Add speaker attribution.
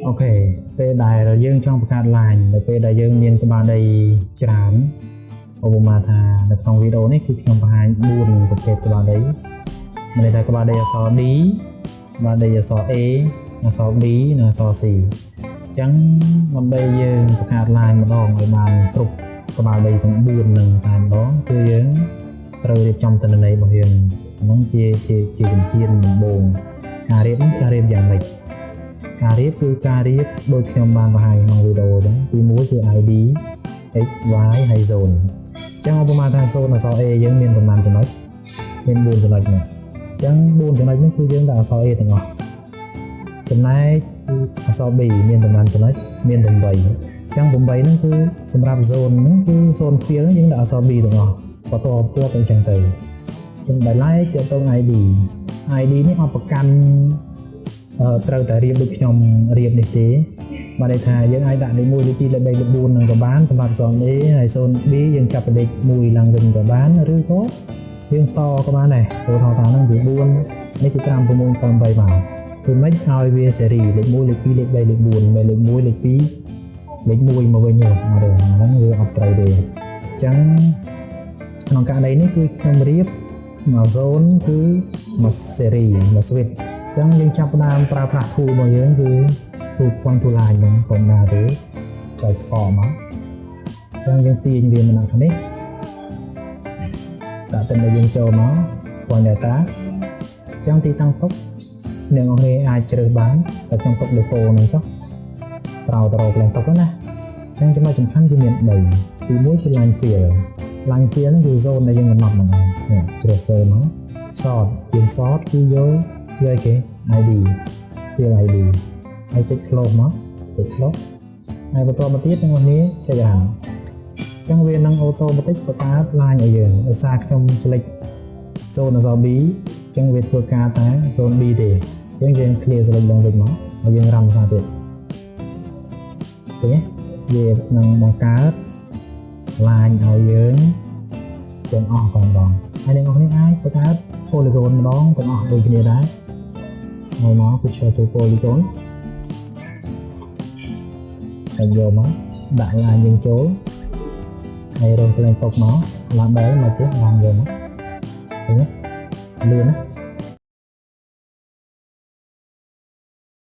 Speaker 1: ok về đài dương trong một card line về đài dương miền các bạn đây chán Obama thaในក្នុងវីដេអូនេះគឺខ្ញុំបង្ហាញ4ប្រភេទក្បាលដីមានន័យថាក្បាលដីអក្សរ D ក្បាលដីអក្សរ A អក្សរ B និងអក្សរ C អញ្ចឹងដើម្បីយើងបង្កើត line ម្ដងឲ្យបានគ្រប់ក្បាលដីទាំង4នឹងតែម្ដងគឺយើងត្រូវរៀបចំទិន្នន័យរបស់យើងហ្នឹងជាជំហានដំបូងការរៀបនេះការរៀបយ៉ាងម៉េចការរៀបគឺការរៀបដូចខ្ញុំបានបង្ហាញក្នុងវីដេអូហ្នឹងទី1គឺ ID X Y ហើយ zone ចឹងឧបមាថា zone អក្សរ A យើងមានប្រមាណចំណុចមាន4ចំណុចនេះចឹង4ចំណុចនេះគឺយើងដាក់អក្សរ A ទាំងអស់ចំណែកអក្សរ B មានប្រមាណចំណុចមាន8ចឹង8ហ្នឹងគឺសម្រាប់ zone ហ្នឹងគឺ zone field យើងដាក់អក្សរ B ទាំងអស់បន្តទៀតអញ្ចឹងទៅចឹងដោយឡែកទៅ ID នេះអត់ប្រកាន់ត្រូវតែរៀបដូចខ្ញុំរៀបនេះទេបានន័យថាយើងអាចដាក់លេខ1លេខ2លេខ3លេខ4នឹងក៏បានសម្រាប់ zone A ហើយ zone B យើងចាប់ពីលេខ1ឡើងវិញក៏បានឬក៏យើងតក៏បានដែរព្រោះថាហ្នឹងវា4នេះគឺ5 6 7 8មកគឺមិនឲ្យវា សេរីលេខ1លេខ2លេខ3លេខ4មិនលេខ1លេខ2លេខ1មកវិញទេហ្នឹងវាអត់ត្រូវទេអញ្ចឹងក្នុងករណីនេះគឺខ្ញុំរៀបមក zone គឺមក series មក switch អញ្ចឹងយើងចាប់ផ្ដើមប្រើប្រាស់ tool របស់យើងគឺ tool point to line ហ្នឹងកុំណាទេចុចខមកអញ្ចឹងយើងទាញវាមកខាងនេះដាក់ទៅយើងចូលមក point data អញ្ចឹងទីតាំងទុកអ្នកនរអាចជ្រើសបានតែក្នុងទុក default ហ្នឹងចុះប្រោតរកឡើងទុកណាអញ្ចឹងចំណុចសំខាន់គឺមាន3ទី1គឺ line field ហ្នឹងគឺ zone ដែលយើងកំណត់ហ្នឹងនេះជ្រើស zone មក sort យើង sort គឺយកគេ ID field ID ហើយចុច close មកចុច close ហើយបន្តមកទៀតទាំងនេះចុចអាអញ្ចឹងវានឹង automatic បង្កើត line ឲ្យយើងដោយសារខ្ញុំ select zone អក្សរ B អញ្ចឹងវាធ្វើការតែ zone B ទេអញ្ចឹងយើង clear select ឡើងវិញមកហើយយើងរំសារទៀតឃើញទេវានឹងបង្កើត line ឲ្យយើងទាំងអស់ទាំងបងហើយអ្នកនរអាចបង្កើត polygon ម្ដងទាំងអស់ដូចគ្នាដែរហើយមក feature to polygon ហើយយកមកដាក់ line យើងចូលហើយរងកន្លែងតុកមក label មកទៀតឡើងយកមកឃើញទេលឿនណា